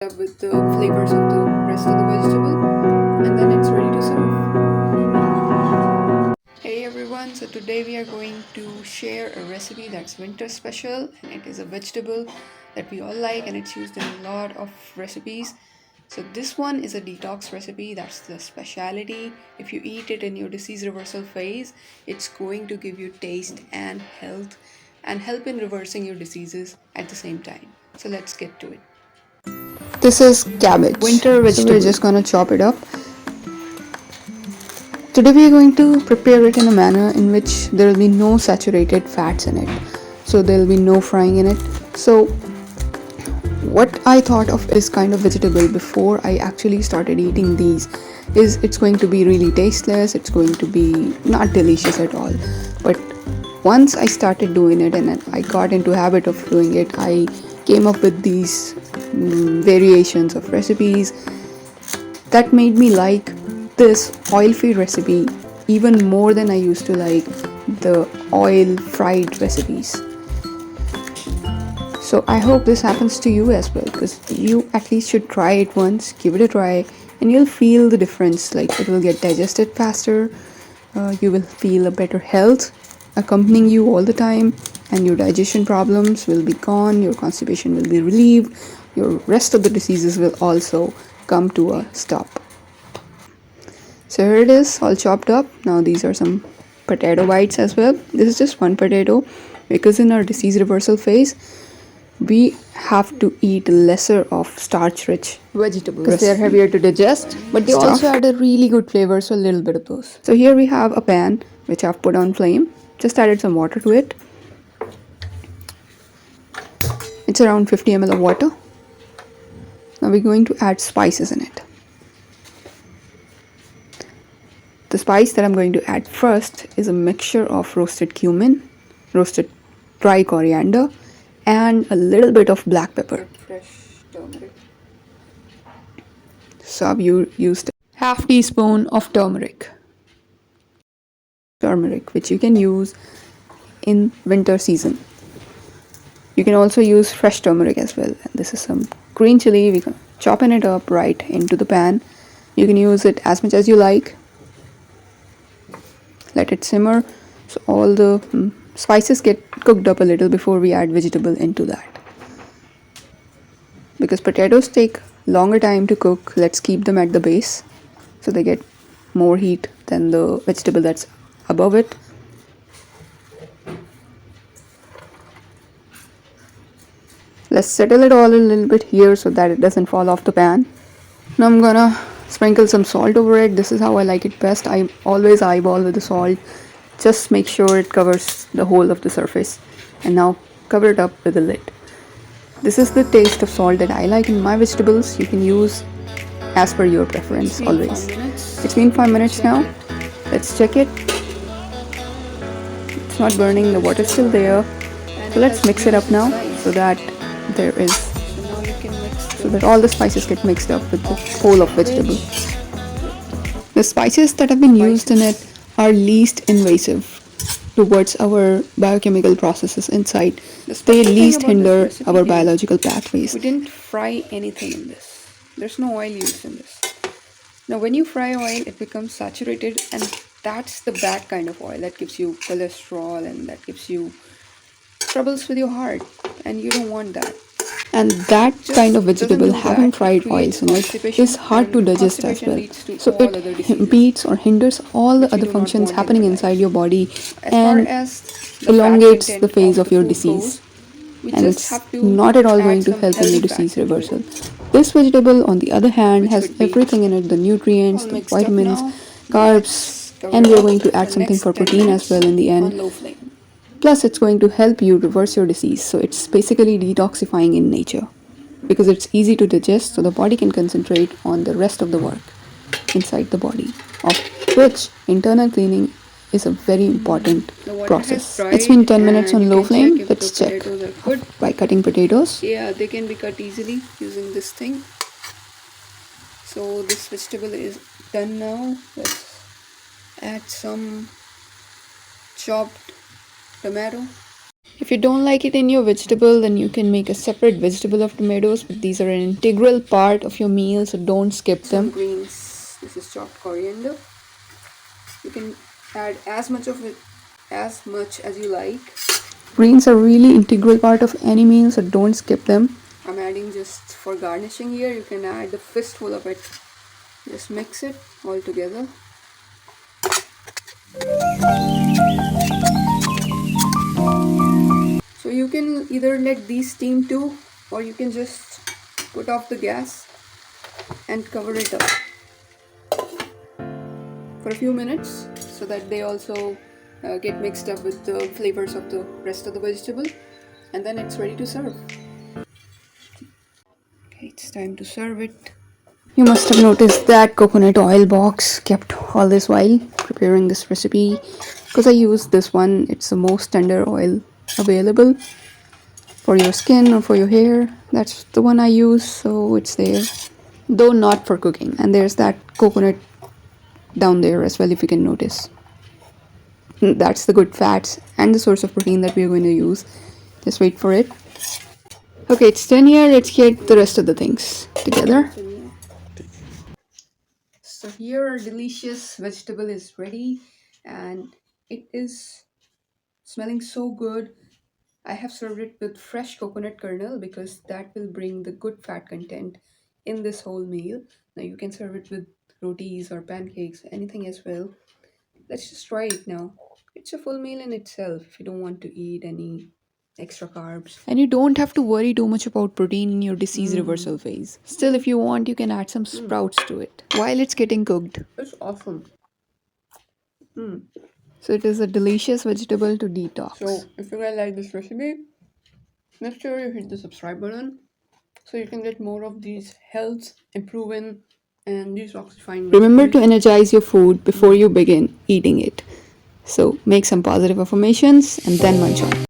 up with the flavors of the rest of the vegetable, and then it's ready to serve. Hey everyone, so today we are going to share a recipe that's winter special, and it is a vegetable that we all like and it's used in a lot of recipes. So this one is a detox recipe. That's the speciality. If you eat it in your disease reversal phase, it's going to give you taste and health and help in reversing your diseases at the same time. So let's get to it. This is cabbage. Winter vegetable. So we're just gonna chop it up. Today we are going to prepare it in a manner in which there will be no saturated fats in it. So there will be no frying in it. So what I thought of this kind of vegetable before I actually started eating these is it's going to be really tasteless, it's going to be not delicious at all. But once I started doing it and I got into habit of doing it, I came up with these variations of recipes that made me like this oil-free recipe even more than I used to like the oil-fried recipes. So I hope this happens to you as well, because you at least should try it once, give it a try, and you'll feel the difference. Like, it will get digested faster, you will feel a better health accompanying you all the time, and your digestion problems will be gone, your constipation will be relieved, your rest of the diseases will also come to a stop. So here it is, all chopped up. Now these are some potato bites as well. This is just one potato, because in our disease reversal phase we have to eat lesser of starch-rich vegetables because they are heavier to digest, but they also add a really good flavor, so a little bit of those. So here we have a pan which I've put on flame. Just added some water to it. It's around 50 ml of water. Now we're going to add spices in it. The spice that I'm going to add first is a mixture of roasted cumin, roasted dry coriander, and a little bit of black pepper. Fresh turmeric. So I've used half teaspoon of turmeric, which you can use in winter season. You can also use fresh turmeric as well. And this is some green chili. We're chopping it up right into the pan. You can use it as much as you like. Let it simmer so all the spices get cooked up a little before we add vegetable into that. Because potatoes take longer time to cook, let's keep them at the base so they get more heat than the vegetable that's above it. Let's settle it all a little bit here so that it doesn't fall off the pan. Now I'm gonna sprinkle some salt over it. This is how I like it best. I always eyeball with the salt. Just make sure it covers the whole of the surface. And now cover it up with a lid. This is the taste of salt that I like in my vegetables. You can use as per your preference always. It's been 5 minutes now. Let's check it. It's not burning, the water's still there. So let's mix it up now so that all the spices get mixed up with the whole of vegetable. The spices that have been used in it are least invasive towards our biochemical processes inside. They least hinder our biological pathways. We didn't fry anything in this. There's no oil used in this. Now when you fry oil, it becomes saturated, and that's the bad kind of oil that gives you cholesterol and that gives you troubles with your heart, and you don't want that. And that kind of vegetable having fried oils in it is hard to digest as well. So it impedes or hinders all the other functions happening inside your body and elongates the phase of your disease. And it's not at all going to help in your disease reversal. This vegetable, on the other hand, has everything in it: the nutrients, the vitamins, carbs, and we are going to add something for protein as well in the end. Plus, it's going to help you reverse your disease. So it's basically detoxifying in nature because it's easy to digest, so the body can concentrate on the rest of the work inside the body, of which internal cleaning is a very important process. It's been 10 minutes on low flame. Let's check by cutting potatoes. Yeah, they can be cut easily using this thing. So this vegetable is done now. Let's add some chopped tomato. If you don't like it in your vegetable, then you can make a separate vegetable of tomatoes, but these are an integral part of your meal, so don't skip them. Some greens. This is chopped coriander. You can add as much of it as you like. Greens are really integral part of any meal, so don't skip them. I'm adding just for garnishing here. You can add a fistful of it. Just mix it all together. So you can either let these steam too, or you can just put off the gas and cover it up for a few minutes so that they also get mixed up with the flavors of the rest of the vegetable, and then it's ready to serve. Okay, it's time to serve it. You must have noticed that coconut oil box kept all this while preparing this recipe, because I used this one. It's the most tender oil available for your skin or for your hair. That's the one I use, so it's there, though not for cooking. And there's that coconut down there as well, if you can notice. That's the good fats and the source of protein that we're going to use. Just wait for it. Okay, it's done here. Let's get the rest of the things together. So here our delicious vegetable is ready, and it is smelling so good. I have served it with fresh coconut kernel because that will bring the good fat content in this whole meal. Now you can serve it with rotis or pancakes, anything as well. Let's just try it now. It's a full meal in itself if you don't want to eat any extra carbs. And you don't have to worry too much about protein in your disease reversal phase. Still, if you want, you can add some sprouts to it while it's getting cooked. It's awesome. So it is a delicious vegetable to detox. So if you guys like this recipe, make sure you hit the subscribe button so you can get more of these health improving and detoxifying. Remember to energize your food before you begin eating it. So make some positive affirmations and then munch on.